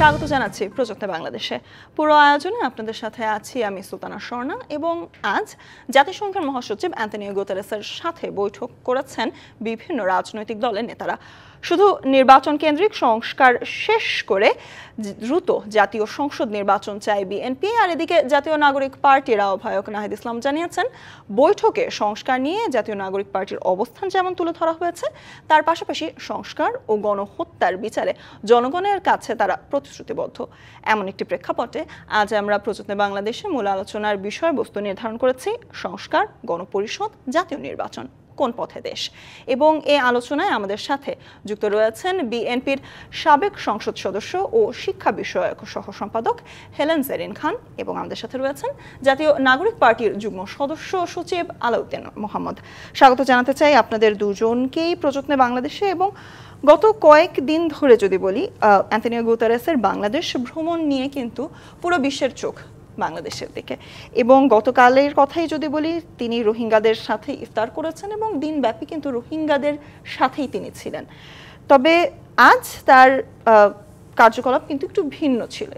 স্বাগত জানাচ্ছি প্রযুক্তি বাংলাদেশে। পুরো আয়োজনে আপনাদের সাথে আছি আমি সুলতানা স্বর্ণা এবং আজ জাতিসংঘের মহাসচিব অ্যান্তনিও গুতেরেসের সাথে বৈঠক করেছেন বিভিন্ন রাজনৈতিক দলের নেতারা। শুধু নির্বাচন কেন্দ্রিক সংস্কার শেষ করে দ্রুত জাতীয় সংসদ নির্বাচন চাই বিএনপি। আর এদিকে জাতীয় নাগরিক পার্টির আহ্বায়ক নাহিদ ইসলাম জানিয়েছেন বৈঠকে সংস্কার নিয়ে জাতীয় নাগরিক পার্টির অবস্থান যেমন তুলে ধরা হয়েছে, তার পাশাপাশি সংস্কার ও গণহত্যার বিচারে জনগণের কাছে তারা প্রতিশ্রুতিবদ্ধ। এমন একটি প্রেক্ষাপটে আজ আমরা প্রযুক্তি বাংলাদেশে মূল আলোচনার বিষয়বস্তু নির্ধারণ করেছি সংস্কার, গণপরিষদ, জাতীয় নির্বাচন, কোন পথে দেশ। এবং এই আলোচনায় আমাদের সাথে যুক্ত রয়েছেন বিএনপির সাবেক সংসদ সদস্য ও শিক্ষা বিষয়ক সহ সম্পাদক হেলেন জেরিন খান এবং আমাদের সাথে রয়েছেন জাতীয় নাগরিক পার্টির যুগ্ম সদস্য সচিব আলাউদ্দিন মোহাম্মদ। স্বাগত জানাতে চাই আপনাদের দুজনকেই প্রযুক্তি বাংলাদেশে। এবং গত কয়েকদিন ধরে যদি বলি, অ্যান্তনিও গুতেরেসের বাংলাদেশ ভ্রমণ নিয়ে কিন্তু পুরো বিশ্বের চোখ বাংলাদেশের দিকে। এবং গতকালের কথাই যদি বলি, তিনি রোহিঙ্গাদের সাথে ইফতার করেছেন এবং দিনব্যাপী কিন্তু রোহিঙ্গাদের সাথেই তিনি ছিলেন। তবে আজ তার কার্যকলাপ কিন্তু একটু ভিন্ন ছিল।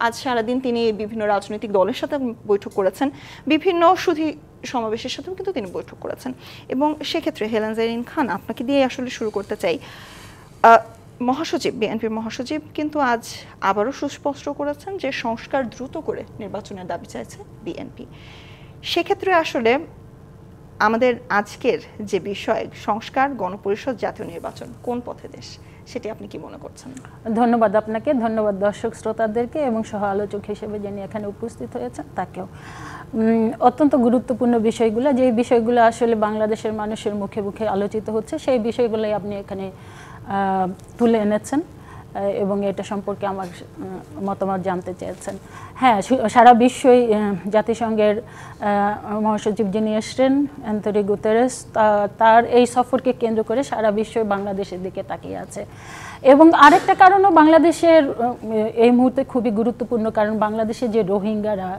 আজ সারাদিন তিনি বিভিন্ন রাজনৈতিক দলের সাথে বৈঠক করেছেন, বিভিন্ন সুধী সমাবেশের সাথেও কিন্তু তিনি বৈঠক করেছেন। এবং সেক্ষেত্রে হেলেন জেরিন খান, আপনাকে দিয়ে আসলে শুরু করতে চাই। বিএনপির মহাসচিব কিন্তু আজ আবারও সুস্পষ্ট করেছেন যে সংস্কার দ্রুত করে নির্বাচনের দাবি চাইছে বিএনপি। সেক্ষেত্রে আসলে আমাদের আজকের যে বিষয় সংস্কার, গণপরিষদ, জাতীয় নির্বাচন, কোন পথে দেশ, সেটি আপনি কি মনে করছেন? ধন্যবাদ আপনাকে, ধন্যবাদ দর্শক শ্রোতাদেরকে এবং সহ আলোচক হিসেবে যিনি এখানে উপস্থিত হয়েছেন তাকেও। অত্যন্ত গুরুত্বপূর্ণ বিষয়গুলো, যে বিষয়গুলো আসলে বাংলাদেশের মানুষের মুখে মুখে আলোচিত হচ্ছে, সেই বিষয়গুলোই আপনি এখানে তুলে এনেছেন এবং এটা সম্পর্কে আমার মতামত জানতে চেয়েছেন। হ্যাঁ, সারা বিশ্বই জাতিসংঘের মহাসচিব যিনি এসছেন অ্যান্তনিও গুতেরেস, তার এই সফরকে কেন্দ্র করে সারা বিশ্বই বাংলাদেশের দিকে তাকিয়ে আছে। এবং আরেকটা কারণও বাংলাদেশের এই মুহূর্তে খুবই গুরুত্বপূর্ণ, কারণ বাংলাদেশে যে রোহিঙ্গারা,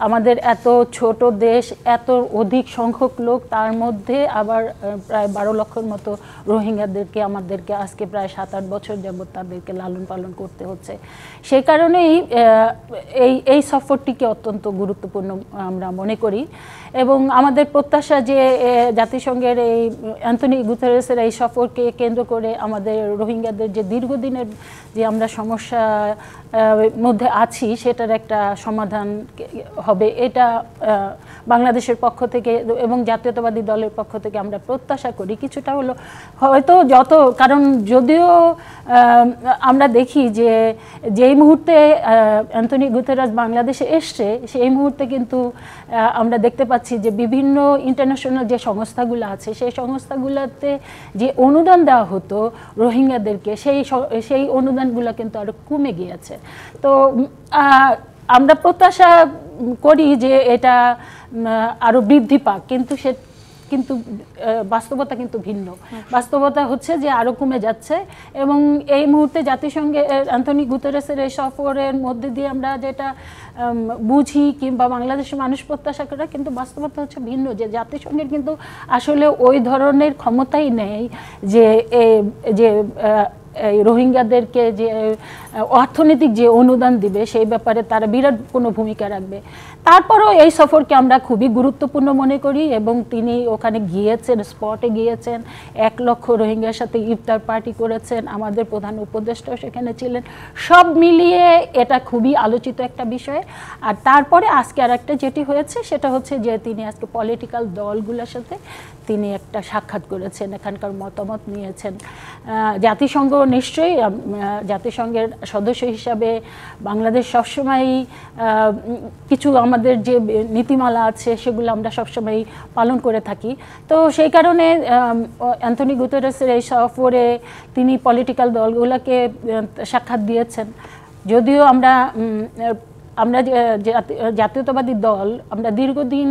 আমাদের এত ছোট দেশ, এত অধিক সংখ্যক লোক, তার মধ্যে আবার প্রায় 12 লক্ষের মতো রোহিঙ্গাদেরকে আমাদেরকে আজকে প্রায় 7-8 বছর যাবৎ তাদেরকে লালন পালন করতে হচ্ছে। সেই কারণেই এই সফরটিকে অত্যন্ত গুরুত্বপূর্ণ আমরা মনে করি। এবং আমাদের প্রত্যাশা যে জাতিসংঘের এই অ্যান্তনিও গুতেরেসের এই সফরকে কেন্দ্র করে আমাদের রোহিঙ্গাদের যে দীর্ঘদিনের যে আমরা সমস্যা মধ্যে আছি সেটার একটা সমাধান হবে, এটা বাংলাদেশের পক্ষ থেকে এবং জাতীয়তাবাদী দলের পক্ষ থেকে আমরা প্রত্যাশা করি। কিছুটা হলো হয়তো কারণ যদিও আমরা দেখি যে যেই মুহূর্তে অ্যান্তনিও গুতেরেস বাংলাদেশে এসছে সেই মুহূর্তে কিন্তু আমরা দেখতে পাচ্ছি যে বিভিন্ন ইন্টারন্যাশনাল যে সংস্থাগুলো আছে সেই সংস্থাগুলোতে যে অনুদান দেওয়া হতো রোহিঙ্গাদেরকে, সেই অনুদানগুলো কিন্তু আরো কমে গিয়েছে। তো আমরা প্রত্যাশা করি যে এটা আরো বৃদ্ধি পাক, কিন্তু বাস্তবতা কিন্তু ভিন্ন। বাস্তবতা হচ্ছে যে আরো কমে যাচ্ছে। এবং এই মুহূর্তে জাতিসংঘে অ্যান্তনিও গুতেরেসের এই সফরের মধ্যে দিয়ে আমরা যেটা বুঝি কিংবা বাংলাদেশের মানুষ প্রত্যাশা করে, কিন্তু বাস্তবতা হচ্ছে ভিন্ন, যে জাতিসংঘের কিন্তু আসলে ওই ধরনের ক্ষমতাই নেই যে এই রোহিঙ্গাদেরকে যে অর্থনৈতিক যে অনুদান দিবে সেই ব্যাপারে তারা বিরাট কোনো ভূমিকা রাখবে। তারপরেও এই সফরকে আমরা খুবই গুরুত্বপূর্ণ মনে করি এবং তিনি ওখানে গিয়েছেন, স্পটে গিয়েছেন, 1 লক্ষ রোহিঙ্গার সাথে ইফতার পার্টি করেছেন, আমাদের প্রধান উপদেষ্টাও সেখানে ছিলেন। সব মিলিয়ে এটা খুবই আলোচিত একটা বিষয়। আর তারপরে আজকে আর একটা যেটি হয়েছে সেটা হচ্ছে যে তিনি আজকে পলিটিক্যাল দলগুলোর সাথে তিনি একটা সাক্ষাৎ করেছেন, এখানকার মতামত নিয়েছেন। জাতিসংঘ নিশ্চয়ই, জাতিসংঘের সদস্য হিসাবে বাংলাদেশ সবসময়ই কিছু আমাদের যে নীতিমালা আছে সেগুলো আমরা সবসময় পালন করে থাকি। তো সেই কারণে অ্যান্তনিও গুতেরেসের এই সফরে তিনি পলিটিক্যাল দলগুলোকে সাক্ষাৎ দিয়েছেন। যদিও আমরা আমরা জাতীয়তাবাদী দল আমরা দীর্ঘদিন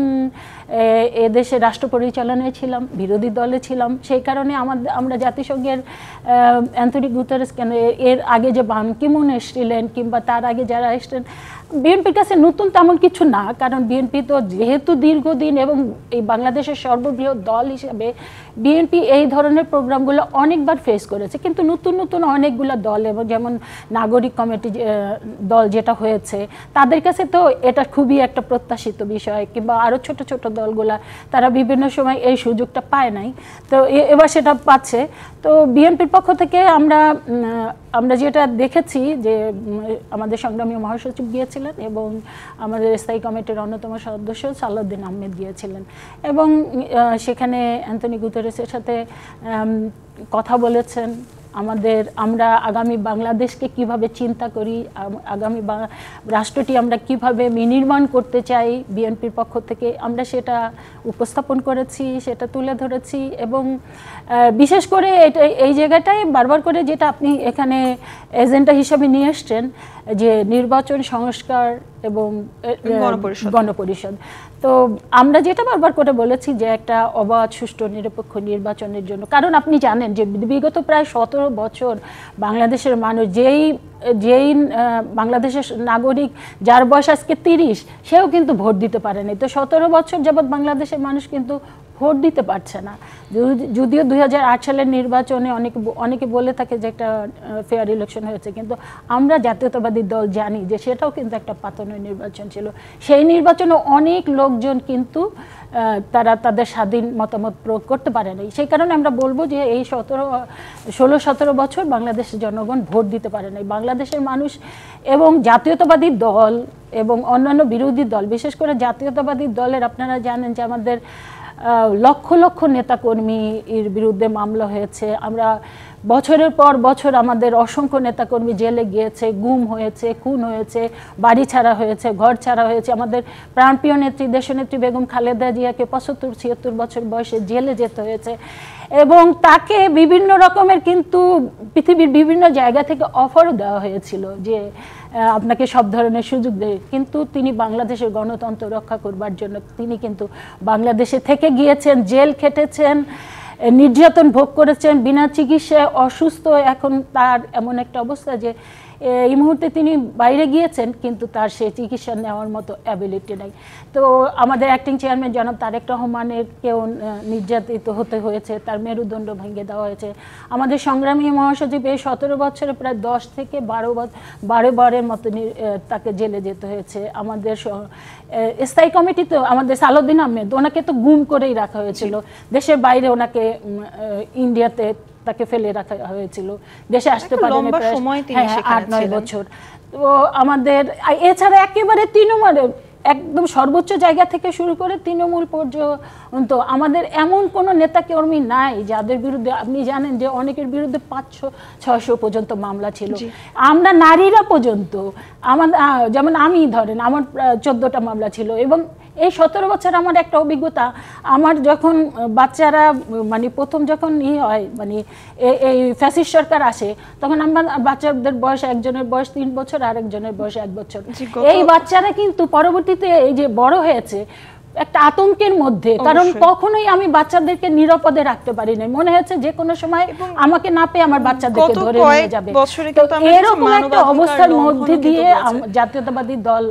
এদেশে রাষ্ট্র পরিচালনায় ছিলাম, বিরোধী দলে ছিলাম। সেই কারণে আমরা জাতিসংঘের অ্যান্থনি গুতেরেস কেন এর আগে যে বান কি মুন এসেছিলেন কিংবা তার আগে যারা এসেছেন, বিএনপির কাছে নতুন তেমন কিছু না, কারণ বিএনপি তো যেহেতু দীর্ঘদিন এবং এই বাংলাদেশের সর্ববৃহৎ দল হিসেবে বিএনপি এই ধরনের প্রোগ্রামগুলো অনেকবার ফেস করেছে। কিন্তু নতুন নতুন অনেকগুলো দল এবং যেমন নাগরিক কমিটি দল যেটা হয়েছে, তাদের কাছে তো এটা খুবই একটা প্রত্যাশিত বিষয়, কিংবা আরও ছোট ছোট দলগুলা তারা বিভিন্ন সময় এই সুযোগটা পায় নাই, তো এবার সেটা পাচ্ছে। তো বিএনপির পক্ষ থেকে আমরা যেটা দেখেছি যে আমাদের সংগ্রামী মহাসচিব গিয়েছিলেন এবং আমাদের স্থায়ী কমিটির অন্যতম সদস্য সালাউদ্দিন আহমেদ গিয়েছিলেন এবং সেখানে অ্যান্থনি গুতেরেসের সাথে কথা বলেছেন। আমরা আগামী বাংলাদেশকে কিভাবে চিন্তা করি, আগামী রাষ্ট্রটি আমরা কিভাবে বিনির্মাণ করতে চাই, বিএনপির পক্ষ থেকে আমরা সেটা উপস্থাপন করেছি, সেটা তুলে ধরেছি। এবং বিশেষ করে এই জায়গাটায় বারবার করে যেটা আপনি এখানে এজেন্ডা হিসাবে নিয়ে এসছেন যে নির্বাচন সংস্কার এবং গণপরিষদ, তো আমরা যেটা বারবার করে বলেছি যে একটা অবাধ সুষ্ঠু নিরপেক্ষ নির্বাচনের জন্য, কারণ আপনি জানেন যে বিগত প্রায় 17 বছর বাংলাদেশের মানুষ যেই বাংলাদেশের নাগরিক যার বয়স আজকে 30, সেও কিন্তু ভোট দিতে পারেনি। তো 17 বছর যাবৎ বাংলাদেশের মানুষ কিন্তু ভোট দিতে পারছে না। যদিও 2008 সালের নির্বাচনে অনেকে বলে থাকে যে একটা ফেয়ার ইলেকশন হয়েছে, কিন্তু আমরা জাতীয়তাবাদী দল জানি যে সেটাও কিন্তু একটা পাতানো নির্বাচন ছিল। সেই নির্বাচনে অনেক লোকজন কিন্তু তারা তাদের স্বাধীন মতামত প্রয়োগ করতে পারে নাই। সেই কারণে আমরা বলবো যে এই 16-17 বছর বাংলাদেশের জনগণ ভোট দিতে পারে নাই। বাংলাদেশের মানুষ এবং জাতীয়তাবাদী দল এবং অন্যান্য বিরোধী দল, বিশেষ করে জাতীয়তাবাদী দলের আপনারা জানেন যে আমাদের লক্ষ লক্ষ নেতাকর্মীর বিরুদ্ধে মামলা হয়েছে। আমরা বছরের পর বছর আমাদের অসংখ্য নেতাকর্মী জেলে গিয়েছে, গুম হয়েছে, খুন হয়েছে, বাড়ি ছাড়া হয়েছে, ঘর ছাড়া হয়েছে। আমাদের প্রাণপ্রিয় নেত্রী দেশনেত্রী বেগম খালেদা জিয়াকে 75-76 বছর বয়সে জেলে যেতে হয়েছে এবং তাকে বিভিন্ন রকমের কিন্তু পৃথিবীর বিভিন্ন জায়গা থেকে অফারও দেওয়া হয়েছিল যে আপনাকে সব ধরনের সুযোগ দেয়, কিন্তু তিনি বাংলাদেশের গণতন্ত্র রক্ষা করবার জন্য তিনি কিন্তু বাংলাদেশে থেকে গিয়েছেন, জেল খেটেছেন, নির্যাতন ভোগ করেছেন, বিনা চিকিৎসায় অসুস্থ। এখন তার এমন একটা অবস্থা যে এই মুহূর্তে তিনি বাইরে গিয়েছেন, কিন্তু তার সে চিকিৎসা নেওয়ার মতো অ্যাবিলিটি নাই। তো আমাদের অ্যাক্টিং চেয়ারম্যান জনাব তারেক রহমানেরকেও নির্যাতিত হতে হয়েছে, তার মেরুদণ্ড ভেঙে দেওয়া হয়েছে। আমাদের সংগ্রামী মহাসচিব এই 17 বছরে প্রায় 10 থেকে 12 বারের মতো তাকে জেলে যেতে হয়েছে। আমাদের স্থায়ী কমিটি তো আমাদের সালাউদ্দিন আহমেদ, ওনাকে তো গুম করেই রাখা হয়েছিল, দেশের বাইরে ওনাকে ইন্ডিয়াতে তাকে ফেলে রাখা হয়েছিল, দেশে আসতে পারেনি প্রায় 8-9 বছর। তো আমাদের এছাড়া একেবারে তৃণমূলের একদম সর্বোচ্চ জায়গা থেকে শুরু করে তৃণমূল পর্যন্ত আমাদের এমন কোনো নেতা কর্মী নাই যাদের বিরুদ্ধে, আপনি জানেন যে অনেকের বিরুদ্ধে 500-600 পর্যন্ত মামলা ছিল। আমরা নারীরা পর্যন্ত যেমন আমি ধরেন আমার 14টা মামলা ছিল। এবং এই 17 বছর আমার একটা অভিজ্ঞতা, আমার যখন বাচ্চারা মানে প্রথম যখন হয় মানে এই ফ্যাসিস্ট সরকার আসে, তখন আমার বাচ্চাদের বয়স, একজনের বয়স 3 বছর আর একজনের বয়স 1 বছর। এই বাচ্চারা কিন্তু পরবর্তীতে এই যে বড় হয়েছে একটা আতঙ্কের মধ্যে, কারণ কখনোই আমি বাচ্চাদেরকে নিরাপদে রাখতে পারি না, মনে হচ্ছে যে কোনো সময় আমাকে না পেয়ে আমার বাচ্চাদেরকে ধরে নিয়ে যাবে। এরকম একটা অবস্থার মধ্যে দিয়ে জাতীয়তাবাদী দল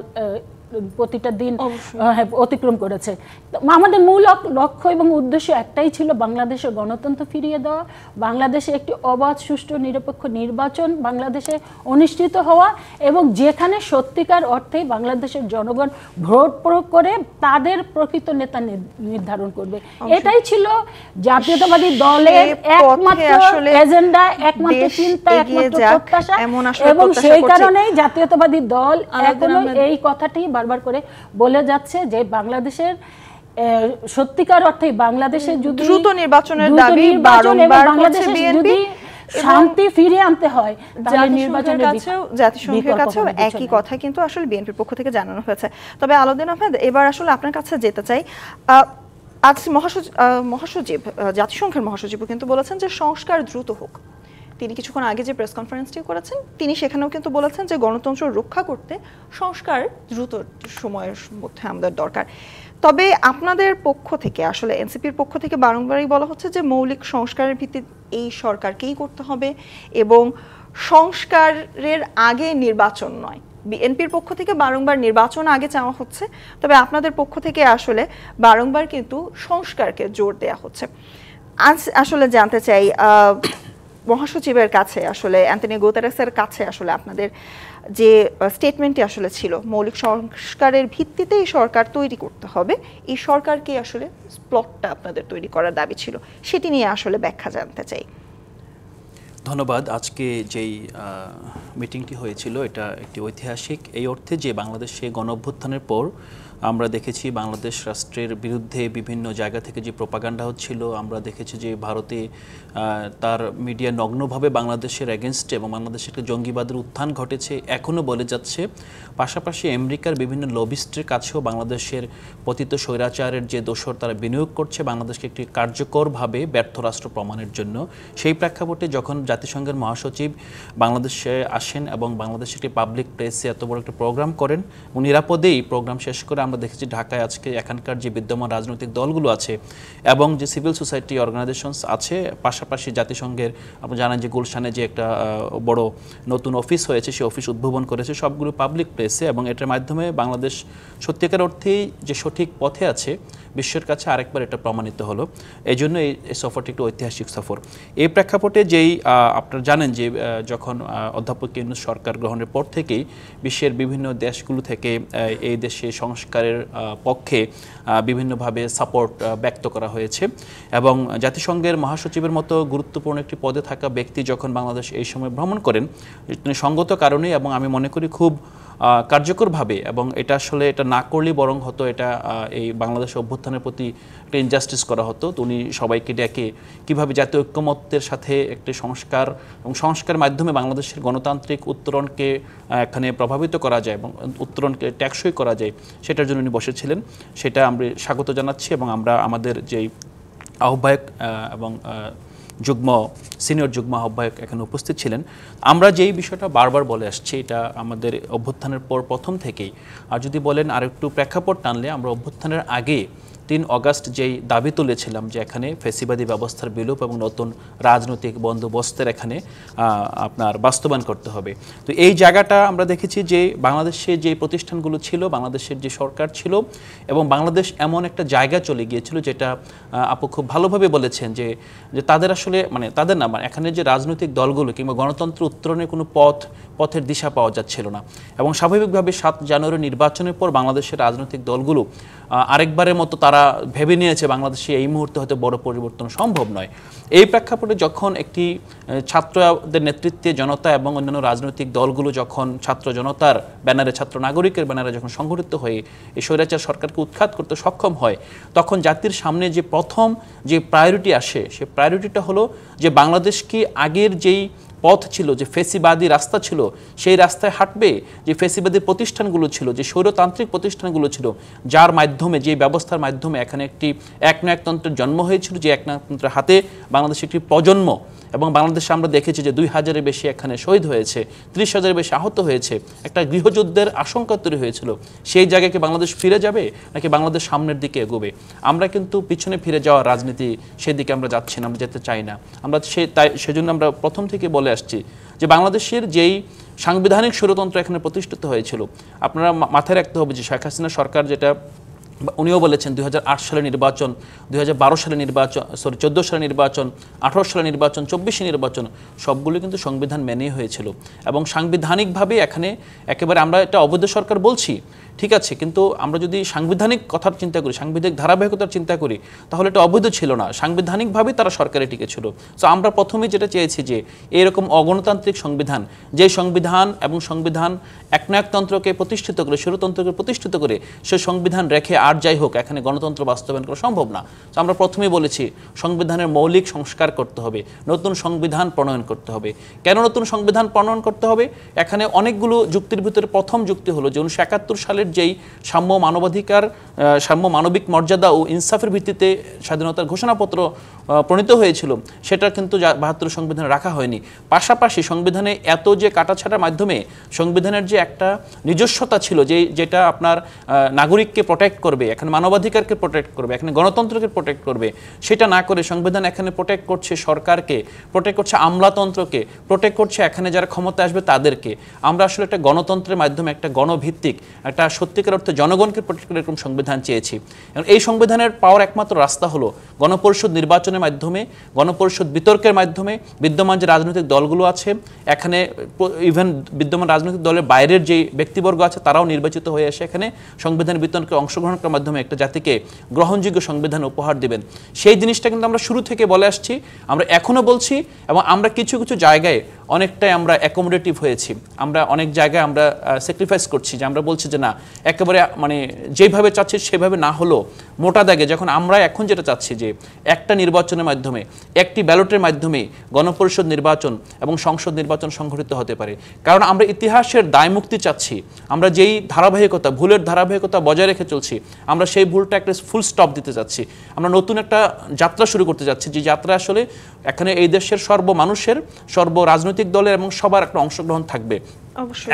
প্রতিটা দিন অতিক্রম করেছে। আমাদের মূল লক্ষ্য এবং উদ্দেশ্য একটাই ছিল, বাংলাদেশের গণতন্ত্র ফিরিয়ে দেওয়া, বাংলাদেশে একটি অবাধ সুষ্ঠু নিরপেক্ষ নির্বাচন বাংলাদেশে অনুষ্ঠিত হওয়া এবং যেখানে সত্যিকার অর্থেই বাংলাদেশের জনগণ ভোট প্রয়োগ করে তাদের প্রকৃত নেতা নির্ধারণ করবে। এটাই ছিল জাতীয়তাবাদী দলের একমাত্র এজেন্ডা, একমাত্র চিন্তা, একমাত্র প্রত্যাশা। এবং সেই কারণেই জাতীয়তাবাদী দল এখনো এই কথাটি বারবার করে বলে যাচ্ছে যে বাংলাদেশের সত্যিকার অর্থে বাংলাদেশের দ্রুত নির্বাচনের দাবি বারংবার করছে বিএনপি। শান্তি ফিরিয়ে আনতে হয় তাহলে নির্বাচনের কাছেও, জাতিসংঘের কাছেও একই কথা কিন্তু আসলে বিএনপির পক্ষ থেকে জানানো হয়েছে। তবে আলাউদ্দিন আহমেদ, এবার আসলে আপনার কাছে যেতে চাই। আজ মহাসচিব, জাতিসংঘের মহাসচিব কিন্তু বলেছেন যে সংস্কার দ্রুত হোক, তিনি কিছুক্ষণ আগে যে প্রেস কনফারেন্সটি করেছেন তিনি সেখানেও কিন্তু বলেছেন যে গণতন্ত্র রক্ষা করতে সংস্কার দ্রুত সময়ের মধ্যে আমাদের দরকার। তবে আপনাদের পক্ষ থেকে আসলে এনসিপির পক্ষ থেকে বারংবারই বলা হচ্ছে যে মৌলিক সংস্কারের ভিত্তিতে এই সরকারকেই করতে হবে এবং সংস্কারের আগে নির্বাচন নয়। বিএনপির পক্ষ থেকে বারংবার নির্বাচন আগে চাওয়া হচ্ছে, তবে আপনাদের পক্ষ থেকে আসলে বারংবার কিন্তু সংস্কারকে জোর দেওয়া হচ্ছে। আজ আসলে জানতে চাই মহাসচিবের কাছে আসলে অ্যান্টনিও গুতেরেসের কাছে আসলে আপনাদের যে স্টেটমেন্টটি আসলে ছিল মৌলিক সংস্কারের ভিত্তিতেই সরকার তৈরি করতে হবে, এই সরকারকে আসলে প্লটটা আপনাদের তৈরি করার দাবি ছিল, সেটি নিয়ে আসলে ব্যাখ্যা জানতে চাই। ধন্যবাদ। আজকে যেই মিটিংটি হয়েছিল এটা একটি ঐতিহাসিক এই অর্থে যে বাংলাদেশে গণঅভ্যুত্থানের পর আমরা দেখেছি বাংলাদেশ রাষ্ট্রের বিরুদ্ধে বিভিন্ন জায়গা থেকে যে প্রোপাগান্ডা হচ্ছিল, আমরা দেখেছি যে ভারতে তার মিডিয়া নগ্নভাবে বাংলাদেশের এগেনস্টে এবং বাংলাদেশে একটা জঙ্গিবাদের উত্থান ঘটেছে, এখনও বলে যাচ্ছে। পাশাপাশি আমেরিকার বিভিন্ন লবিস্টের কাছেও বাংলাদেশের পতিত স্বৈরাচারের যে দোসর তারা বিনিয়োগ করছে বাংলাদেশকে একটি কার্যকরভাবে ব্যর্থ রাষ্ট্র প্রমাণের জন্য। সেই প্রেক্ষাপটে যখন জাতিসংঘের মহাসচিব বাংলাদেশে আসেন এবং বাংলাদেশের একটি পাবলিক প্লেসে এত বড় একটা প্রোগ্রাম করেন এবং নিরাপদেই প্রোগ্রাম শেষ করে আমরা দেখেছি ঢাকায় আজকে এখানকার যে বিদ্যমান রাজনৈতিক দলগুলো আছে এবং যে সিভিল সোসাইটি অর্গানাইজেশনস আছে, পাশাপাশি জাতিসংঘের আপনি জানেন যে গুলশানে যে একটা বড় নতুন অফিস হয়েছে সেই অফিস উদ্বোধন করেছে, সবগুলো পাবলিক প্লেসে, এবং এটার মাধ্যমে বাংলাদেশ সত্যিকার অর্থেই যে সঠিক পথে আছে বিশ্বের কাছে আরেকবার এটা প্রমাণিত হলো। এই জন্য এই সফরটি একটি ঐতিহাসিক সফর। এই প্রেক্ষাপটে যেই আপনারা জানেন যে যখন অধ্যাপক ইউনূস সরকার গ্রহণের পর থেকেই বিশ্বের বিভিন্ন দেশগুলো থেকে এই দেশে সংস্কারের পক্ষে বিভিন্নভাবে সাপোর্ট ব্যক্ত করা হয়েছে এবং জাতিসংঘের মহাসচিবের মতো গুরুত্বপূর্ণ একটি পদে থাকা ব্যক্তি যখন বাংলাদেশ এই সময় ভ্রমণ করেন সঙ্গত কারণে এবং আমি মনে করি খুব কার্যকরভাবে, এবং এটা আসলে এটা না করলেই বরং হতো এটা এই বাংলাদেশ অভ্যুত্থানের প্রতি একটা ইনজাস্টিস করা হতো। তো উনি সবাইকে ডেকে কীভাবে জাতীয় ঐক্যমত্যের সাথে একটি সংস্কার এবং সংস্কারের মাধ্যমে বাংলাদেশের গণতান্ত্রিক উত্তরণকে এখানে প্রভাবিত করা যায় এবং উত্তরণকে টেকসই করা যায় সেটার জন্য উনি বসেছিলেন। সেটা আমরা স্বাগত জানাচ্ছি এবং আমরা আমাদের যেই আহ্বায়ক এবং সিনিয়র যুগ্ম আহ্বায়ক এখানে উপস্থিত ছিলেন, আমরা যেই বিষয়টা বারবার বলে আসছি এটা আমাদের অভ্যুত্থানের পর প্রথম থেকেই। আর যদি বলেন আরেকটু প্রেক্ষাপট টানলে আমরা অভ্যুত্থানের আগে 3 অগাস্ট যেই দাবি তুলেছিলাম যে এখানে ফ্যাসিবাদী ব্যবস্থার বিলোপ এবং নতুন রাজনৈতিক বন্দোবস্তের এখানে আপনার বাস্তবায়ন করতে হবে। তো এই জায়গাটা আমরা দেখেছি যে বাংলাদেশে যে প্রতিষ্ঠানগুলো ছিল, বাংলাদেশের যে সরকার ছিল এবং বাংলাদেশ এমন একটা জায়গা চলে গিয়েছিল যেটা আপু খুব ভালোভাবে বলেছেন যে তাদের আসলে মানে তাদের না মানে এখানে যে রাজনৈতিক দলগুলো কিংবা গণতন্ত্র উত্তরণের কোনো পথের দিশা পাওয়া যাচ্ছিল না এবং স্বাভাবিকভাবে 7 জানুয়ারি নির্বাচনের পর বাংলাদেশের রাজনৈতিক দলগুলো আরেকবারের মতো তারা ভেবে নিয়েছে বাংলাদেশে এই মুহূর্তে হয়তো বড় পরিবর্তন সম্ভব নয়। এই প্রেক্ষাপটে যখন একটি ছাত্রদের নেতৃত্বে জনতা এবং অন্যান্য রাজনৈতিক দলগুলো যখন ছাত্র জনতার ব্যানারে, ছাত্র নাগরিকের ব্যানারে যখন সংগঠিত হয়ে এই স্বৈরাচার সরকারকে উৎখাত করতে সক্ষম হয়, তখন জাতির সামনে যে প্রথম যে প্রায়োরিটি আসে সে প্রায়োরিটিটা হলো যে বাংলাদেশ কি আগের যেই পথ ছিল, যে ফেসিবাদী রাস্তা ছিল, সেই রাস্তায় হাঁটবে, যে ফেসিবাদী প্রতিষ্ঠানগুলো ছিল, যে স্বৈরতান্ত্রিক প্রতিষ্ঠানগুলো ছিল, যার মাধ্যমে যে ব্যবস্থার মাধ্যমে এখানে একটি একনায়কতন্ত্রের জন্ম হয়েছিল, যে একনায়কতন্ত্রের হাতে বাংলাদেশের একটি প্রজন্ম এবং বাংলাদেশে আমরা দেখেছি যে 2000-এর বেশি এখানে শহীদ হয়েছে, 30,000-এর বেশি আহত হয়েছে, একটা গৃহযুদ্ধের আশঙ্কা তৈরি হয়েছিল। সেই জায়গায় কি বাংলাদেশ ফিরে যাবে নাকি বাংলাদেশ সামনের দিকে এগোবে? আমরা কিন্তু পিছনে ফিরে যাওয়ার রাজনীতি সেদিকে আমরা যাচ্ছি না, আমরা যেতে চাই না। আমরা সেজন্য আমরা প্রথম থেকে বলে আসছি যে বাংলাদেশের যেই সাংবিধানিক স্বৈরতন্ত্র এখানে প্রতিষ্ঠিত হয়েছিল, আপনারা মাথায় রাখতে হবে যে শেখ হাসিনা সরকার যেটা উনিও বলেছেন 2008 সালে নির্বাচন, 2012 সালে নির্বাচন, 14 সালে নির্বাচন, 18 সালে নির্বাচন, 24 নির্বাচন সবগুলো কিন্তু সংবিধান মেনেই হয়েছিল এবং সাংবিধানিকভাবে এখানে একেবারে আমরা এটা অবৈধ সরকার বলছি ঠিক আছে, কিন্তু আমরা যদি সাংবিধানিক কথার চিন্তা করি, সাংবিধানিক ধারাবাহিকতার চিন্তা করি, তাহলে এটা অবৈধ ছিল না, সাংবিধানিকভাবেই তারা সরকারে টিকে ছিল। তো আমরা প্রথমেই যেটা চেয়েছি যে এরকম অগণতান্ত্রিক সংবিধান, যে সংবিধান এবং সংবিধান একনায়কতন্ত্রকে প্রতিষ্ঠিত করে, স্বৈরতন্ত্রকে প্রতিষ্ঠিত করে, সে সংবিধান রেখে আর যাই হোক এখানে গণতন্ত্র বাস্তবায়ন করা সম্ভব না। তো আমরা প্রথমেই বলেছি সংবিধানের মৌলিক সংস্কার করতে হবে, নতুন সংবিধান প্রণয়ন করতে হবে। কেন নতুন সংবিধান প্রণয়ন করতে হবে? এখানে অনেকগুলো যুক্তির ভিতরে প্রথম যুক্তি হলো যে 1971 সালের যেই সাম্য মানবাধিকার, সাম্য মানবিক মর্যাদা ও ইনসাফের ভিত্তিতে স্বাধীনতার ঘোষণাপত্র প্রণীত হয়েছিল সেটা কিন্তু ৭২ সংবিধানে রাখা হয়নি। পাশাপাশি সংবিধানে এত যে কাটাছাটার মাধ্যমে সংবিধানের যে একটা নিজস্বতা ছিল, যেটা আপনার নাগরিককে প্রোটেক্ট করবে, এখানে মানবাধিকারকে প্রোটেক্ট করবে, এখানে গণতন্ত্রকে প্রোটেক্ট করবে, সেটা না করে সংবিধান এখানে প্রোটেক্ট করছে সরকারকে, প্রোটেক্ট করছে আমলাতন্ত্রকে, প্রোটেক্ট করছে এখানে যারা ক্ষমতা আসবে তাদেরকে। আমরা আসলে একটা গণতন্ত্রের মাধ্যমে একটা গণভিত্তিক একটা সত্যিকার অর্থে জনগণকে প্রোটেক্ট করে এরকম সংবিধান চেয়েছি। এই সংবিধানের পাওয়ার একমাত্র রাস্তা হলো গণপরিষদ নির্বাচনের মাধ্যমে, গণপরিষদ বিতর্কের মাধ্যমে। বিদ্যমান যে রাজনৈতিক দলগুলো আছে এখানে, ইভেন বিদ্যমান রাজনৈতিক দলের বাইরের যে ব্যক্তিবর্গ আছে তারাও নির্বাচিত হয়ে এসে এখানে সংবিধান বিতর্কে অংশগ্রহণ করার মাধ্যমে একটা জাতিকে গ্রহণযোগ্য সংবিধান উপহার দিবেন। সেই জিনিসটা কিন্তু আমরা শুরু থেকে বলে আসছি, আমরা এখনও বলছি, এবং আমরা কিছু কিছু জায়গায় অনেকটাই আমরা অ্যাকোমোডেটিভ হয়েছি। আমরা অনেক জায়গায় আমরা স্যাক্রিফাইস করছি, যে আমরা বলছি যে না, একেবারে মানে যেভাবে চাচ্ছি সেভাবে না হলো মোটা দাগে, যখন আমরা এখন যেটা চাচ্ছি যে একটা নির্বাচনের মাধ্যমে, একটি ব্যালটের মাধ্যমে গণপরিষদ নির্বাচন এবং সংসদ নির্বাচন সংঘটিত হতে পারে। কারণ আমরা ইতিহাসের দায়মুক্তি চাচ্ছি। আমরা যেই ধারাবাহিকতা, ভুলের ধারাবাহিকতা বজায় রেখে চলছি, আমরা সেই ভুলটা একটা ফুল স্টপ দিতে চাচ্ছি। আমরা নতুন একটা যাত্রা শুরু করতে যাচ্ছি, যে যাত্রা আসলে এখানে এই দেশের সর্বমানুষের, সর্ব রাজনৈতিক দলের এবং সবার একটা অংশগ্রহণ থাকবে।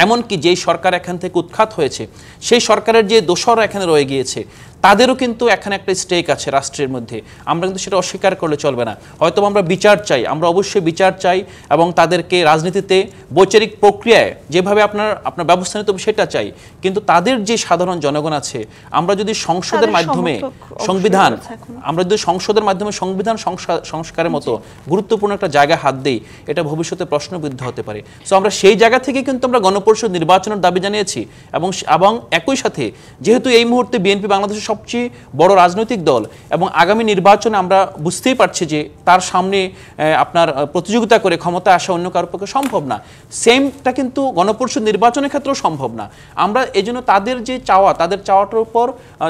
এমনকি যেই সরকার এখান থেকে উৎখাত হয়েছে, সেই সরকারের যে দোসররা এখানে রয়ে গিয়েছে, তাদেরও কিন্তু এখানে একটা স্টেক আছে রাষ্ট্রের মধ্যে। আমরা কিন্তু সেটা অস্বীকার করলে চলবে না। হয়তো আমরা বিচার চাই, আমরা অবশ্যই বিচার চাই, এবং তাদেরকে রাজনীতিতে বৈচারিক প্রক্রিয়ায় যেভাবে আপনার ব্যবস্থা নিতে হবে সেটা চাই। কিন্তু তাদের যে সাধারণ জনগণ আছে, আমরা যদি সংসদের মাধ্যমে সংবিধান, আমরা যদি সংসদের মাধ্যমে সংবিধান সংস্কারের মতো গুরুত্বপূর্ণ একটা জায়গায় হাত দেই, এটা ভবিষ্যতে প্রশ্নবিদ্ধ হতে পারে। সো আমরা সেই জায়গা থেকে কিন্তু আমরা গণপরিষদ নির্বাচনের দাবি জানিয়েছি, এবং একই সাথে যেহেতু এই মুহূর্তে বিএনপি বাংলাদেশের সবচেয়ে বড় রাজনৈতিক দল, এবং আগামী নির্বাচনে আমরা বুঝতেই পারছি যে তার সামনে আপনার প্রতিযোগিতা করে ক্ষমতা আসা অন্য কারোর পক্ষে সম্ভব না। সেমটা কিন্তু গণপরিষদ নির্বাচনের ক্ষেত্রেও সম্ভব না। আমরা এই জন্য তাদের যে চাওয়া, তাদের চাওয়াটার উপর,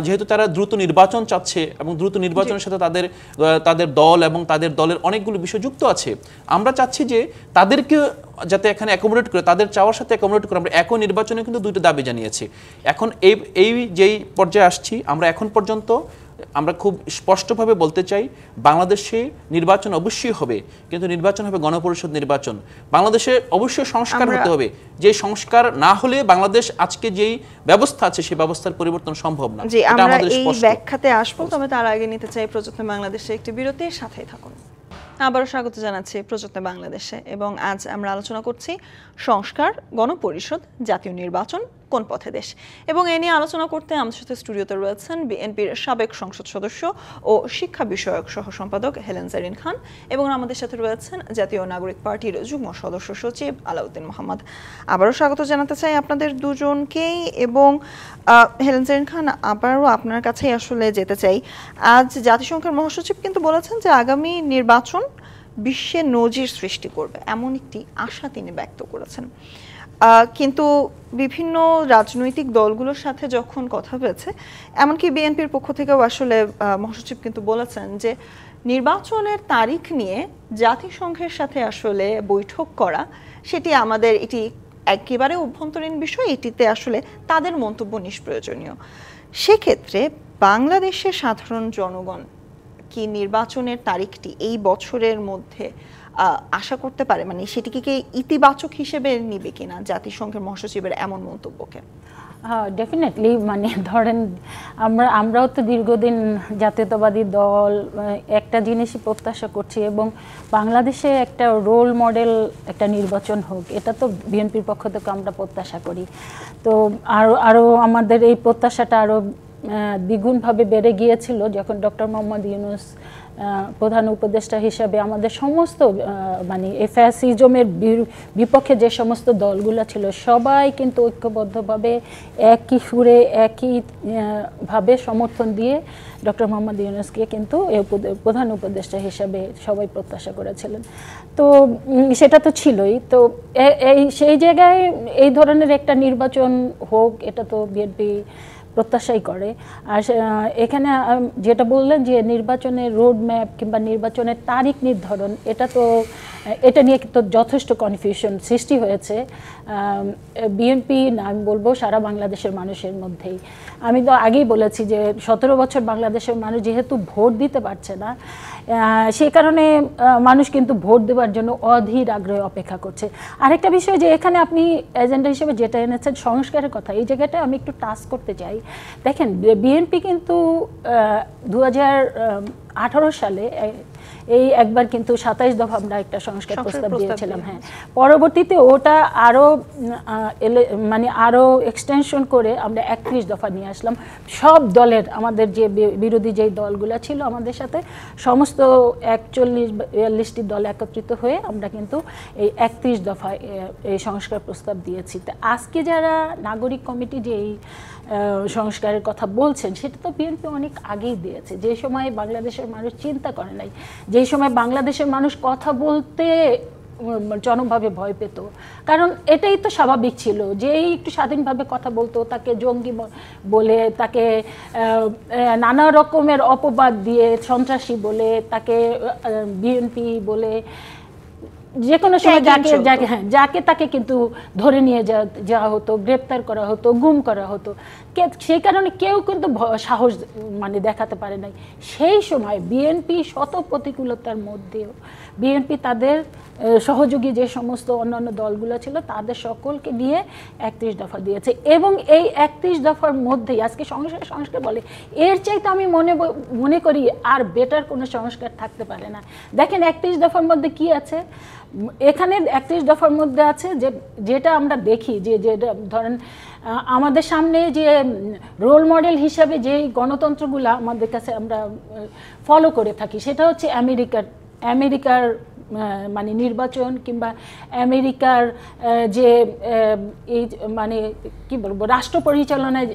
যেহেতু তারা দ্রুত নির্বাচন চাচ্ছে এবং দ্রুত নির্বাচনের সাথে তাদের দল এবং তাদের দলের অনেকগুলো বিষয় যুক্ত আছে, আমরা চাচ্ছি যে তাদেরকে যাতে এখানে অ্যাকোমোডেট করে, তাদের চাওয়ার সাথে অ্যাকোমোডেট করে আমরা একই নির্বাচনে কিন্তু দুটো দাবি জানিয়েছি। এখন এই যেই পর্যায়ে আসছি, আমরা এখন পর্যন্ত আমরা খুব স্পষ্টভাবে বলতে চাই, বাংলাদেশে নির্বাচন অবশ্যই হবে, কিন্তু নির্বাচন হবে গণপরিষদ নির্বাচন। বাংলাদেশে অবশ্যই সংস্কার হতে হবে, যে সংস্কার না হলে বাংলাদেশ আজকে যেই ব্যবস্থা আছে সেই ব্যবস্থার পরিবর্তন সম্ভব না। জি, আমরা এই ব্যাখ্যাতে আসবো, তবে তার আগে নিতে চাই প্রযত্ন বাংলাদেশে একটি বিরতির সাথেই থাকুন। আবারও স্বাগত জানাচ্ছি প্রযত্ন বাংলাদেশে, এবং আজ আমরা আলোচনা করছি সংস্কার, গণপরিষদ, জাতীয় নির্বাচন, কোন পথে দেশ। এবং এ নিয়ে আলোচনা করতে আমাদের সাথে স্টুডিওতে রয়েছেন বিএনপির সাবেক সংসদ সদস্য ও শিক্ষা বিষয়ক সহ সম্পাদক হেলেন জারিন খান, এবং আমাদের সাথে রয়েছেন জাতীয় নাগরিক পার্টির যুগ্ম সদস্য সচিব আলাউদ্দিন মোহাম্মদ। আবারও স্বাগত জানাতে চাই আপনাদের দুজনকেই। এবং হেলেন জারিন খান, আবারও আপনার কাছেই আসলে যেতে চাই। আজ জাতিসংঘের মহাসচিব কিন্তু বলেছেন যে আগামী নির্বাচন বিশ্বে নজির সৃষ্টি করবে, এমন একটি আশা তিনি ব্যক্ত করেছেন। কিন্তু বিভিন্ন রাজনৈতিক দলগুলোর সাথে যখন কথা হয়েছে, এমনকি বিএনপির পক্ষ থেকেও আসলে মহাসচিব কিন্তু বলেছেন যে নির্বাচনের তারিখ নিয়ে জাতিসংঘের সাথে আসলে বৈঠক করা, সেটি আমাদের এটি একেবারে অভ্যন্তরীণ বিষয়, এটিতে আসলে তাদের মন্তব্য নিষ্প্রয়োজনীয়। সেক্ষেত্রে বাংলাদেশের সাধারণ জনগণ কি নির্বাচনের তারিখটি এই বছরের মধ্যে আশা করতে পারে, মানে সেটিকে কি ইতিবাচক হিসেবে নিবে কিনা জাতিসংঘের মহাসচিবের এমন মন্তব্যকে? ডেফিনেটলি, মানে ধরেন আমরাও তো দীর্ঘদিন জাতীয়তাবাদী দল একটা জিনিসই প্রত্যাশা করছি, এবং বাংলাদেশে একটা রোল মডেল একটা নির্বাচন হোক, এটা তো বিএনপির পক্ষ থেকে আমরা প্রত্যাশা করি। তো আরও আমাদের এই প্রত্যাশাটা আরও দ্বিগুণভাবে বেড়ে গিয়েছিল যখন ডক্টর মোহাম্মদ ইউনূস প্রধান উপদেষ্টা হিসাবে আমাদের সমস্ত মানে ফ্যাসিজমের বিপক্ষে যে সমস্ত দলগুলো ছিল সবাই কিন্তু ঐক্যবদ্ধভাবে একই সুরে একইভাবে সমর্থন দিয়ে ডক্টর মোহাম্মদ ইউনূসকে কিন্তু প্রধান উপদেষ্টা হিসাবে সবাই প্রত্যাশা করেছিলেন। তো সেটা তো ছিলই। তো সেই জায়গায় এই ধরনের একটা নির্বাচন হোক, এটা তো বিএনপি প্রত্যাশাই করে। আর এখানে যেটা বললেন যে নির্বাচনের রোড ম্যাপ কিংবা নির্বাচনের তারিখ নির্ধারণ, এটা নিয়ে কিন্তু যথেষ্ট কনফিউশন সৃষ্টি হয়েছে বিএনপি না, আমি বলবো সারা বাংলাদেশের মানুষের মধ্যেই। আমি তো আগেই বলেছি যে 17 বছর বাংলাদেশের মানুষ যেহেতু ভোট দিতে পারছে না, সেই কারণে মানুষ কিন্তু ভোট দেওয়ার জন্য অধীর আগ্রহে অপেক্ষা করছে। আরেকটা বিষয় যে এখানে আপনি এজেন্ডা হিসেবে যেটা এনেছেন সংস্কারের কথা, এই জায়গাটা আমি একটু টাচ করতে চাই। দেখেন বিএনপি কিন্তু 2018 সালে এই একবার কিন্তু 27 দফা আমরা একটা সংস্কার প্রস্তাব দিয়েছিলাম। হ্যাঁ, পরবর্তীতে ওটা আরও মানে আরও এক্সটেনশন করে আমরা 31 দফা নিয়ে আসলাম। সব দলের, আমাদের যে বিরোধী যেই দলগুলো ছিল আমাদের সাথে, সমস্ত 41-42টি দল একত্রিত হয়ে আমরা কিন্তু এই 31 দফায় এই সংস্কার প্রস্তাব দিয়েছি। তো আজকে যারা নাগরিক কমিটি যে এই সংস্কারের কথা বলছেন, সেটা তো বিএনপি অনেক আগেই দিয়েছে। যে সময় বাংলাদেশের মানুষ চিন্তা করে নাই, যে সময় বাংলাদেশের মানুষ কথা বলতে জনভাবে ভয় পেত, কারণ এটাই তো স্বাভাবিক ছিল, যেই একটু স্বাধীনভাবে কথা বলতো তাকে জঙ্গি বলে, তাকে নানা রকমের অপবাদ দিয়ে সন্ত্রাসী বলে, তাকে বিএনপি বলে, যে কোনো সময় যাকে তাকে কিন্তু ধরে নিয়ে যাওয়া হতো, গ্রেপ্তার করা হতো, গুম করা হতো। সেই কারণে কেউ কিন্তু সাহস মানে দেখাতে পারে নাই। সেই সময় বিএনপি শত প্রতিকূলতার মধ্যেও বিএনপি তাদের সহযোগী যে সমস্ত অন্যান্য দলগুলো ছিল তাদের সকলকে নিয়ে 31 দফা দিয়েছে। এবং এই 31 দফার মধ্যেই আজকে সংস্কার বলে, এর চাইতে আমি মনে করি আর বেটার কোনো সংস্কার থাকতে পারে না। দেখেন 31 দফার মধ্যে কি আছে, এখানে 31 দফার মধ্যে আছে যেটা আমরা দেখি যে ধরেন আমাদের সামনে যে রোল মডেল হিসাবে যে গণতন্ত্রগুলো আমাদের কাছে আমরা ফলো করে থাকি, সেটা হচ্ছে আমেরিকার মানে নির্বাচন, কিংবা আমেরিকার যে এই মানে কি বলবো রাষ্ট্র পরিচালনায়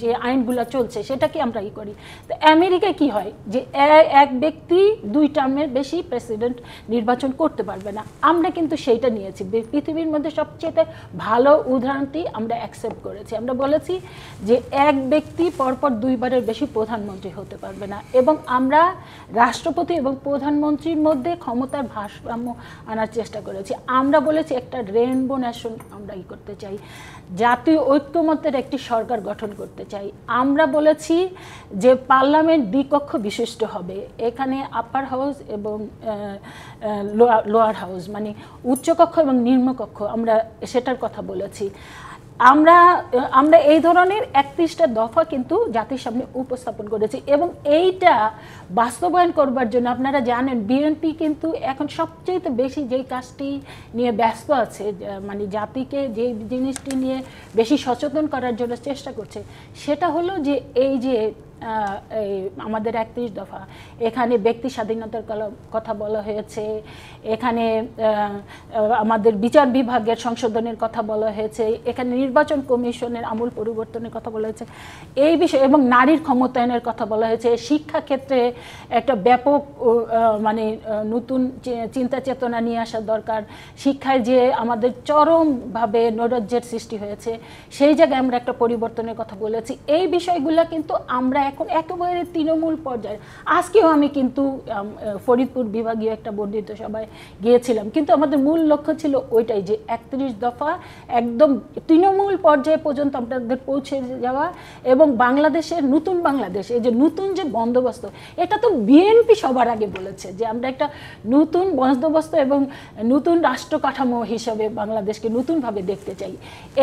যে আইনগুলো চলছে, সেটাকে আমরা করি। তো আমেরিকায় কি হয় যে এক ব্যক্তি 2 টার্মের বেশি প্রেসিডেন্ট নির্বাচন করতে পারবে না। আমরা কিন্তু সেইটা নিয়েছি, পৃথিবীর মধ্যে সবচেয়ে ভালো উদাহরণটি আমরা অ্যাকসেপ্ট করেছি। আমরা বলেছি যে এক ব্যক্তি পরপর 2 বারের বেশি প্রধানমন্ত্রী হতে পারবে না, এবং আমরা রাষ্ট্রপতি এবং প্রধানমন্ত্রীর মধ্যে ক্ষমতার ভারসাম্য আনার চেষ্টা করেছি। আমরা বলেছি একটা রেইনবো ন্যাশন আমরা করতে চাই, জাতীয় ঐক্যমত্যের একটি সরকার গঠন করতে চাই। আমরা বলেছি যে পার্লামেন্ট দ্বিকক্ষ বিশিষ্ট হবে, এখানে আপার হাউস এবং লোয়ার হাউস, মানে উচ্চকক্ষ এবং নিম্নকক্ষ, আমরা সেটার কথা বলেছি। আমরা এই ধরনের 31টা দফা কিন্তু জাতির সামনে উপস্থাপন করেছি, এবং এইটা বাস্তবায়ন করবার জন্য আপনারা জানেন বিএনপি কিন্তু এখন সবচেয়ে বেশি যেই কাজটি নিয়ে ব্যস্ত আছে, মানে জাতিকে যে জিনিসটি নিয়ে বেশি সচেতন করার জন্য চেষ্টা করছে, সেটা হলো যে এই যে আমাদের 31 দফা, এখানে ব্যক্তি স্বাধীনতার কথা বলা হয়েছে, এখানে আমাদের বিচার বিভাগের সংশোধনের কথা বলা হয়েছে, এখানে নির্বাচন কমিশনের আমূল পরিবর্তনের কথা বলা হয়েছে, এই বিষয়ে, এবং নারীর ক্ষমতায়নের কথা বলা হয়েছে। শিক্ষা ক্ষেত্রে একটা ব্যাপক মানে নতুন চিন্তা চেতনা নিয়ে আসা দরকার। শিক্ষায় যে আমাদের চরমভাবে নৈরাজ্যের সৃষ্টি হয়েছে, সেই জায়গায় আমরা একটা পরিবর্তনের কথা বলেছি। এই বিষয়গুলো কিন্তু আমরা এখন একেবারে তৃণমূল পর্যায়ে, আজকেও আমি কিন্তু ফরিদপুর বিভাগীয় একটা বর্ধিত সভায় গিয়েছিলাম, কিন্তু আমাদের মূল লক্ষ্য ছিল ওইটাই, যে 31 দফা একদম তৃণমূল পর্যায়ে পর্যন্ত আমাদের পৌঁছে যাওয়া, এবং বাংলাদেশের নতুন বাংলাদেশ, এই যে নতুন যে বন্দোবস্ত, এটা তো বিএনপি সবার আগে বলেছে যে আমরা একটা নতুন বন্দোবস্ত এবং নতুন রাষ্ট্র কাঠামো হিসাবে বাংলাদেশকে নতুনভাবে দেখতে চাই।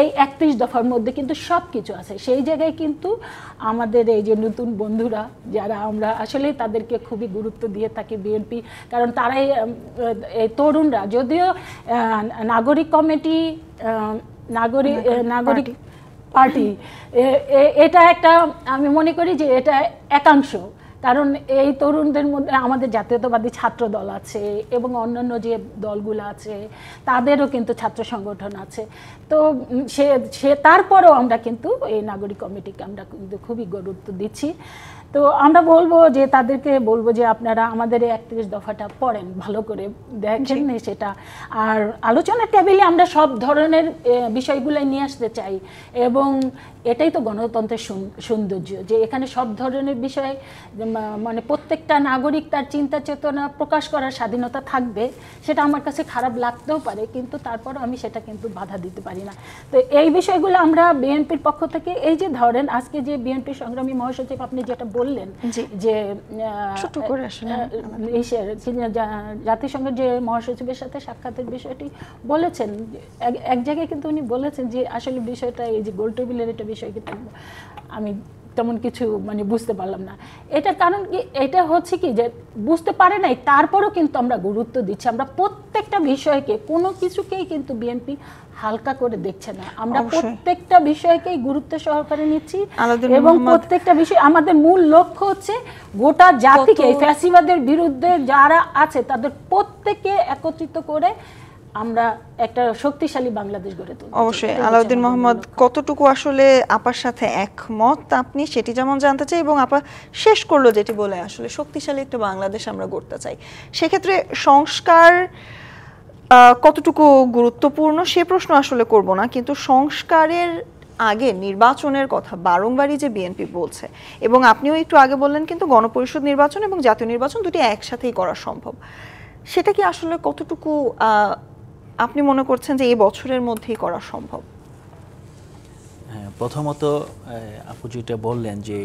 এই 31 দফার মধ্যে কিন্তু সব কিছু আছে। সেই জায়গায় কিন্তু আমাদের এই যে নতুন বন্ধুরা যারা, আমরা আসলে তাদেরকে খুবই গুরুত্ব দিয়ে থাকি বিএনপি, কারণ তারাই এই তরুণরা, যদিও নাগরিক কমিটি, নাগরিক পার্টি, এটা একটা, আমি মনে করি যে এটা একাংশ, কারণ এই তরুণদের মধ্যে আমাদের জাতীয়তাবাদী ছাত্র দল আছে এবং অন্যান্য যে দলগুলো আছে তাদেরও কিন্তু ছাত্র সংগঠন আছে। তো সে তারপরেও আমরা কিন্তু এই নাগরিক কমিটিকে আমরা কিন্তু খুবই গুরুত্ব দিচ্ছি। তো আমরা বলবো যে তাদেরকে বলবো যে আপনারা আমাদের এই 31 দফাটা পড়েন, ভালো করে দেখেন সেটা। আর আলোচনার টেবিলে আমরা সব ধরনের বিষয়গুলাই নিয়ে আসতে চাই, এবং এটাই তো গণতন্ত্রের সৌন্দর্য, যে এখানে সব ধরনের বিষয়, মানে প্রত্যেকটা নাগরিক তার চিন্তা চেতনা প্রকাশ করার স্বাধীনতা থাকবে। সেটা আমার কাছে খারাপ লাগতেও পারে, কিন্তু তারপরও আমি সেটা কিন্তু বাধা দিতে পারি না। তো এই বিষয়গুলো আমরা বিএনপির পক্ষ থেকে, এই যে ধরেন আজকে যে বিএনপি সংগ্রামী মহাসচিব আপনি যেটা বললেন জি। যে ছোট্ট করে আসলে জাতিসংঘের যে মহাসচিবের সাথে সাক্ষাতের বিষয়টি বলেছেন, এক জায়গায় কিন্তু উনি বলেছেন যে আসলে বিষয়টা এই যে গোল টেবিলের একটা বিষয় কিন্তু আমি তেমন কিছু মানে বুঝতে পারলাম না। এটার কারণ কি, এটা হচ্ছে কি যে বুঝতে পারে নাই, তারপরও কিন্তু আমরা গুরুত্ব দিচ্ছি। আমরা প্রত্যেকটা বিষয়কে, কোনো কিছুকেই কিন্তু বিএনপি হালকা করে দেখছে না। আমরা প্রত্যেকটা বিষয়কেই গুরুত্ব সহকারে নিচ্ছি এবং প্রত্যেকটা বিষয় আমাদের মূল লক্ষ্য হচ্ছে গোটা জাতিকে ফ্যাসিবাদের বিরুদ্ধে যারা আছে তাদের প্রত্যেককে একত্রিত করে আমরা একটা শক্তিশালী বাংলাদেশ গড়ে তুলব। অবশ্যই আলাউদ্দিন মোহাম্মদ কতটুকু আসলে আপার সাথে একমত আপনি সেটি যেমন জানতে চাই, এবং আপা শেষ করলো যেটি বলে আসলে শক্তিশালী একটা বাংলাদেশ আমরা গড়তে চাই, সেক্ষেত্রে সংস্কার কতটুকু গুরুত্বপূর্ণ সে প্রশ্ন আসলে করব না, কিন্তু সংস্কারের আগে নির্বাচনের কথা বারংবারই যে বিএনপি বলছে, এবং আপনিও একটু আগে বললেন কিন্তু গণপরিষদ নির্বাচন এবং জাতীয় নির্বাচন দুটি একসাথেই করা সম্ভব, সেটা কি আসলে কতটুকু আপনি মনে করছেন যে এই বছরের মধ্যেই করা সম্ভব? হ্যাঁ, প্রথমত আপু যেটা বললেন যে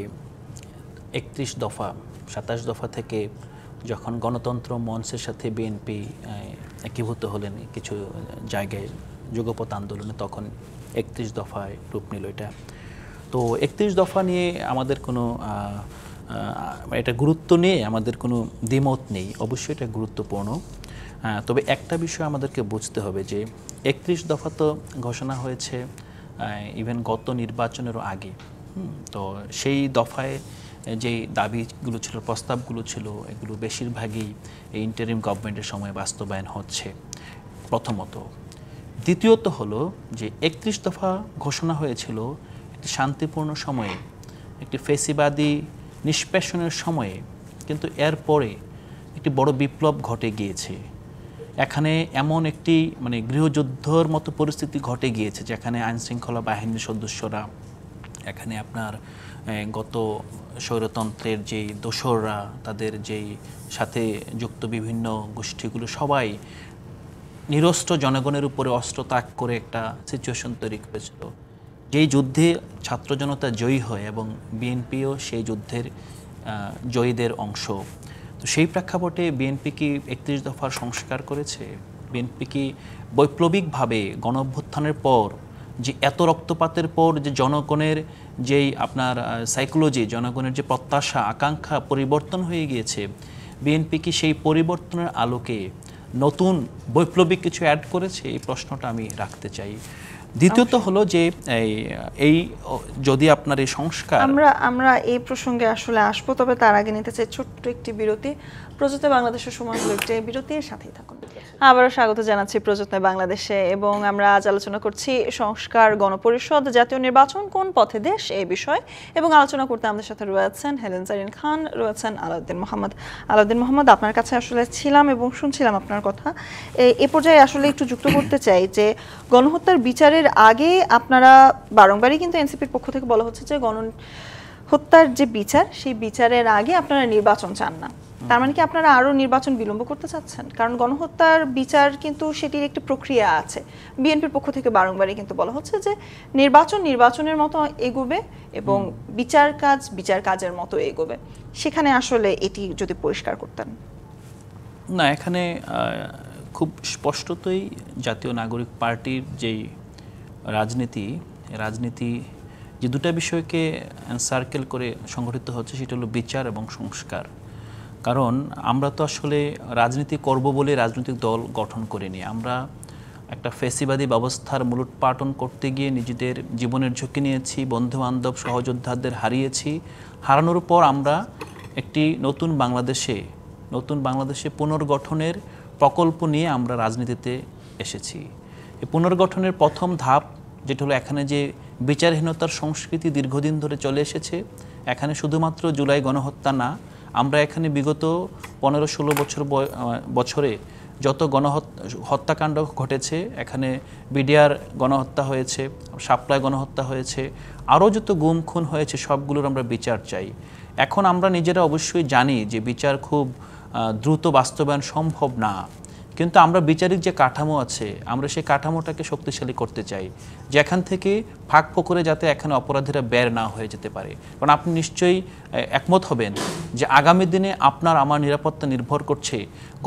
31 দফা 27 দফা থেকে যখন গণতন্ত্র মঞ্চের সাথে বিএনপি একীভূত হলেন কিছু জায়গায় যুগপৎ আন্দোলনে, তখন 31 দফায় রূপ নিল এটা। তো 31 দফা নিয়ে আমাদের কোনো এটা গুরুত্ব নিয়ে আমাদের কোনো দ্বিমত নেই, অবশ্যই এটা গুরুত্বপূর্ণ। তবে একটা বিষয় আমাদেরকে বুঝতে হবে যে 31 দফা তো ঘোষণা হয়েছে ইভেন গত নির্বাচনেরও আগে। তো সেই দফায় যেই দাবিগুলো ছিল, প্রস্তাবগুলো ছিল, এগুলো বেশিরভাগই এই ইন্টারিম গভর্নমেন্টের সময় বাস্তবায়ন হচ্ছে প্রথমত। দ্বিতীয়ত হলো যে 31 দফা ঘোষণা হয়েছিল একটি শান্তিপূর্ণ সময়ে, একটি ফেসিবাদী নিষ্পেষণের সময়ে, কিন্তু এরপরে একটি বড় বিপ্লব ঘটে গিয়েছে। এখানে এমন একটি মানে গৃহযুদ্ধর মতো পরিস্থিতি ঘটে গিয়েছে, যেখানে আইনশৃঙ্খলা বাহিনীর সদস্যরা, এখানে আপনার গত স্বৈরতন্ত্রের যেই দোসররা, তাদের যেই সাথে যুক্ত বিভিন্ন গোষ্ঠীগুলো সবাই নিরস্ত্র জনগণের উপরে অস্ত্র তাক করে একটা সিচুয়েশন তৈরি করেছিল, যেই যুদ্ধে ছাত্র জনতা জয়ী হয় এবং বিএনপিও সেই যুদ্ধের জয়ীদের অংশ। তো সেই প্রেক্ষাপটে বিএনপি কি 31 দফার সংস্কার করেছে? বিএনপি কি বৈপ্লবিকভাবে গণঅভ্যুত্থানের পর যে এত রক্তপাতের পর যে জনগণের যেই আপনার সাইকোলজি, জনগণের যে প্রত্যাশা আকাঙ্ক্ষা পরিবর্তন হয়ে গিয়েছে, বিএনপি কি সেই পরিবর্তনের আলোকে নতুন বৈপ্লবিক কিছু অ্যাড করেছে? এই প্রশ্নটা আমি রাখতে চাই। দ্বিতীয়ত হলো যে এই যদি আপনার এই সংস্কার, আমরা এই প্রসঙ্গে আসলে আসবো, তবে তার আগে নিতে চাই ছোট্ট একটি বিরতি। প্রযুক্তি বাংলাদেশের সময় হলো একটি বিরতির সাথেই থাকুন। আবারও স্বাগত জানাচ্ছি প্রযুক্তি বাংলাদেশে, এবং আমরা আজ আলোচনা করছি সংস্কার, গণপরিষদ, জাতীয় নির্বাচন, কোন পথে দেশ, এই বিষয়। এবং আলোচনা করতে আমাদের সাথে রয়েছেন হেলেন জারিন খান, রয়েছেন আলাউদ্দিন মোহাম্মদ। আলাউদ্দিন মোহাম্মদ, আপনার কাছে আসলে ছিলাম এবং শুনছিলাম আপনার কথা। এ পর্যায়ে আসলে একটু যুক্ত করতে চাই যে গণহত্যার বিচারের আগে আপনারা বারংবারই কিন্তু এনসিপির পক্ষ থেকে বলা হচ্ছে যে গণহত্যার যে বিচার, সেই বিচারের আগে আপনারা নির্বাচন চান না। তার মানে কি আপনারা আরো নির্বাচন বিলম্ব করতে চাচ্ছেন? কারণ গণহত্যার বিচার কিন্তু সেটির একটি প্রক্রিয়া আছে। বিএনপির পক্ষ থেকে বারংবারই কিন্তু বলা হচ্ছে যে নির্বাচনের মতো এগোবে এবং বিচার কাজের মতো এগোবে। সেখানে আসলে এটি যদি পরিষ্কার করতেন। না, এখানে খুব স্পষ্টতই জাতীয় নাগরিক পার্টির যেই রাজনীতি যে দুটা বিষয়কে সার্কেল করে সংগঠিত হচ্ছে, সেটা হলো বিচার এবং সংস্কার। কারণ আমরা তো আসলে রাজনীতি করব বলে রাজনৈতিক দল গঠন করিনি। আমরা একটা ফ্যাসিবাদী ব্যবস্থার মূলোৎপাটন করতে গিয়ে নিজেদের জীবনের ঝুঁকি নিয়েছি, বন্ধুবান্ধব সহযোদ্ধাদের হারিয়েছি। হারানোর পর আমরা একটি নতুন বাংলাদেশে পুনর্গঠনের প্রকল্প নিয়ে আমরা রাজনীতিতে এসেছি। এই পুনর্গঠনের প্রথম ধাপ যেটা হলো, এখানে যে বিচারহীনতার সংস্কৃতি দীর্ঘদিন ধরে চলে এসেছে, এখানে শুধুমাত্র জুলাই গণহত্যা না, আমরা এখানে বিগত 15-16 বছরে যত হত্যাকাণ্ড ঘটেছে, এখানে বিডিআর গণহত্যা হয়েছে, শাপলায় গণহত্যা হয়েছে, আরও যত গুম খুন হয়েছে, সবগুলোর আমরা বিচার চাই। এখন আমরা নিজেরা অবশ্যই জানি যে বিচার খুব দ্রুত বাস্তবায়ন সম্ভব না, কিন্তু আমরা বিচারিক যে কাঠামো আছে আমরা সেই কাঠামোটাকে শক্তিশালী করতে চাই, যেখান থেকে ফাঁক ফোকরে যাতে এখানে অপরাধীরা বের না হয়ে যেতে পারে। কারণ আপনি নিশ্চয়ই একমত হবেন যে আগামী দিনে আপনার আমার নিরাপত্তা নির্ভর করছে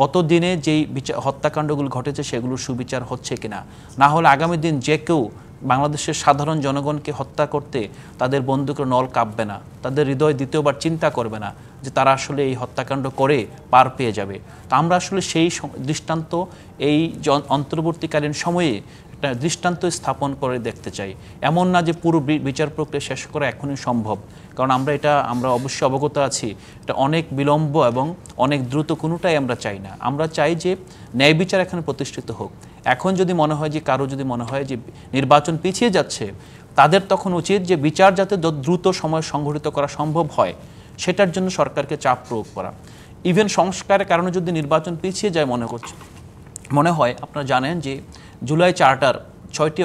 গত দিনে যেই হত্যাকাণ্ডগুলো ঘটেছে সেগুলোর সুবিচার হচ্ছে কিনা। না হলে আগামী দিন যে কেউ বাংলাদেশের সাধারণ জনগণকে হত্যা করতে তাদের বন্দুকের নল কাঁপবে না, তাদের হৃদয় দ্বিতীয়বার চিন্তা করবে না যে তারা আসলে এই হত্যাকাণ্ড করে পার পেয়ে যাবে। তো আমরা আসলে সেই দৃষ্টান্ত এই অন্তর্বর্তীকালীন সময়ে একটা দৃষ্টান্ত স্থাপন করে দেখতে চাই। এমন না যে পুরো বিচার প্রক্রিয়া শেষ করা এখনই সম্ভব, কারণ আমরা অবশ্যই অবগত আছি এটা অনেক বিলম্ব এবং অনেক দ্রুত কোনোটাই আমরা চাই না। আমরা চাই যে ন্যায় বিচার এখানে প্রতিষ্ঠিত হোক। এখন যদি মনে হয় যে কারো যদি মনে হয় যে নির্বাচন পিছিয়ে যাচ্ছে, তাদের তখন উচিত যে বিচার যাতে দ্রুত সময় সংঘটিত করা সম্ভব হয় সেটার জন্য সরকারকে চাপ প্রয়োগ করা। ইভেন সংস্কারের কারণে যদি নির্বাচন পিছিয়ে যায় মনে হয়, আপনারা জানেন যে জুলাই চার্টার 6টি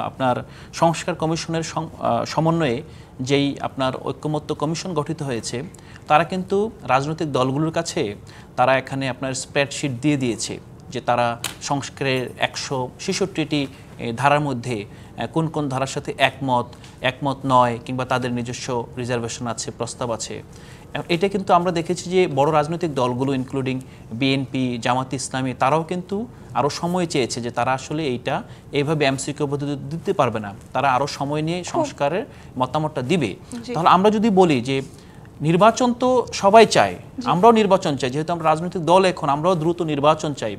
আপনার সংস্কার কমিশনের সমন্বয়ে যেই আপনার ঐক্যমত্য কমিশন গঠিত হয়েছে, তারা কিন্তু রাজনৈতিক দলগুলোর কাছে তারা এখানে আপনার স্প্রেডশিট দিয়ে দিয়েছে যে তারা সংস্কারের 166টি ধারার মধ্যে কোন কোন ধারার সাথে একমত নয়, কিংবা তাদের নিজস্ব রিজার্ভেশন আছে, প্রস্তাব আছে। এটা কিন্তু আমরা দেখেছি যে বড় রাজনৈতিক দলগুলো ইনক্লুডিং বিএনপি, জামাত ইসলামী, তারাও কিন্তু আরও সময় চেয়েছে যে তারা আসলে এইভাবে এমসিকিউ পদ্ধতি দিতে পারবে না, তারা আরও সময় নিয়ে সংস্কারের মতামতটা দিবে। তাহলে আমরা যদি বলি যে নির্বাচন তো সবাই চায়, আমরাও নির্বাচন চাই, যেহেতু আমরা রাজনৈতিক দল, এখন আমরাও দ্রুত নির্বাচন চাই,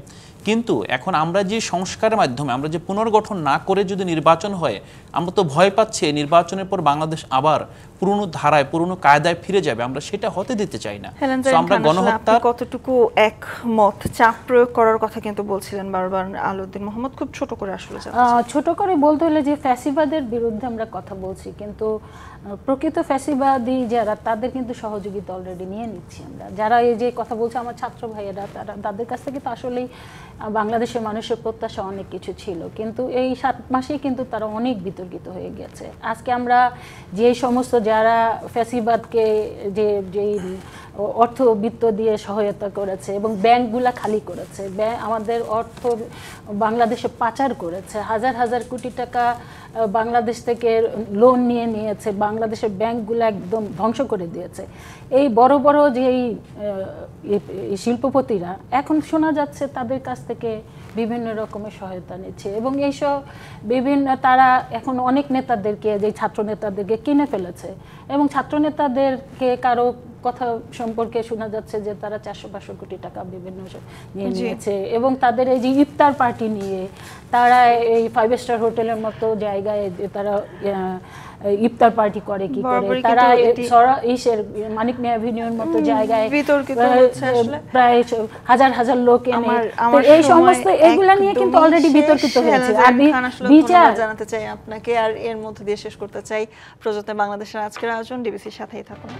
কিন্তু এখন আমরা যে সংস্কারের মাধ্যমে আমরা যে পুনর্গঠন না করে যদি নির্বাচন হয়, আমরা তো ভয় পাচ্ছি নির্বাচনের পর বাংলাদেশ আবার পুরনো ধারায় পুরনো কায়দায় ফিরে যাবে, আমরা সেটা হতে দিতে চাই না। আমরা গণহত্যার কতটুকু একমত, চাপ প্রয়োগ করার কথা কিন্তু বলছিলেন বারবার আলাউদ্দিন মোহাম্মদ, খুব ছোট করে আসলে ছোট করে বলতে হলে যে ফ্যাসিবাদের বিরুদ্ধে আমরা কথা বলছি, কিন্তু প্রকৃত ফ্যাসিবাদী যারা তাদের কিন্তু সহযোগিতা অলরেডি নিয়ে নিচ্ছি আমরা। যারা এই যে কথা বলছে আমার ছাত্র ভাইয়েরা, তাদের কাছ থেকে তো আসলেই বাংলাদেশের মানুষের প্রত্যাশা অনেক কিছু ছিল, কিন্তু এই 7 মাসেই কিন্তু তারা অনেক বিতর্কিত হয়ে গেছে। আজকে আমরা যে সমস্ত যারা ফ্যাসিবাদকে যেই অর্থবিত্ত দিয়ে সহায়তা করেছে এবং ব্যাংকগুলা খালি করেছে, আমাদের অর্থ বাংলাদেশে পাচার করেছে, হাজার হাজার কোটি টাকা বাংলাদেশ থেকে লোন নিয়েছে, বাংলাদেশের ব্যাংকগুলো একদম ধ্বংস করে দিয়েছে। এই বড় বড় যেই শিল্পপতিরা এখন শোনা যাচ্ছে তাদের কাছ থেকে বিভিন্ন রকমের সহায়তা নিচ্ছে, এবং এইসব তারা এখন অনেক নেতাদেরকে, যে ছাত্র নেতাদেরকে কিনে ফেলেছে, এবং ছাত্র নেতাদেরকে কারো কথা সম্পর্কে শোনা যাচ্ছে যে তারা 400-500 কোটি টাকা বিভিন্ন নিয়ে নিয়েছে, এবং তাদের এই যে ইফতার পার্টি নিয়ে তারা এই 5 স্টার হোটেলের মতো জায়গায় তারা ইফতার পার্টি করে কি করে, তারা মানিক মিয়া অ্যাভিনিউর মতো জায়গায় প্রায় হাজার হাজার লোক এনে, এই সমস্ত এগুলা নিয়ে কিন্তু অলরেডি বিতর্কিত হয়েছে। আর বিচার জানাতে চাই আপনাকে, আর এর মধ্যে দিয়ে শেষ করতে চাই প্রযত্নে বাংলাদেশের আজকের আয়োজন। ডিবিসির সাথেই থাকুন।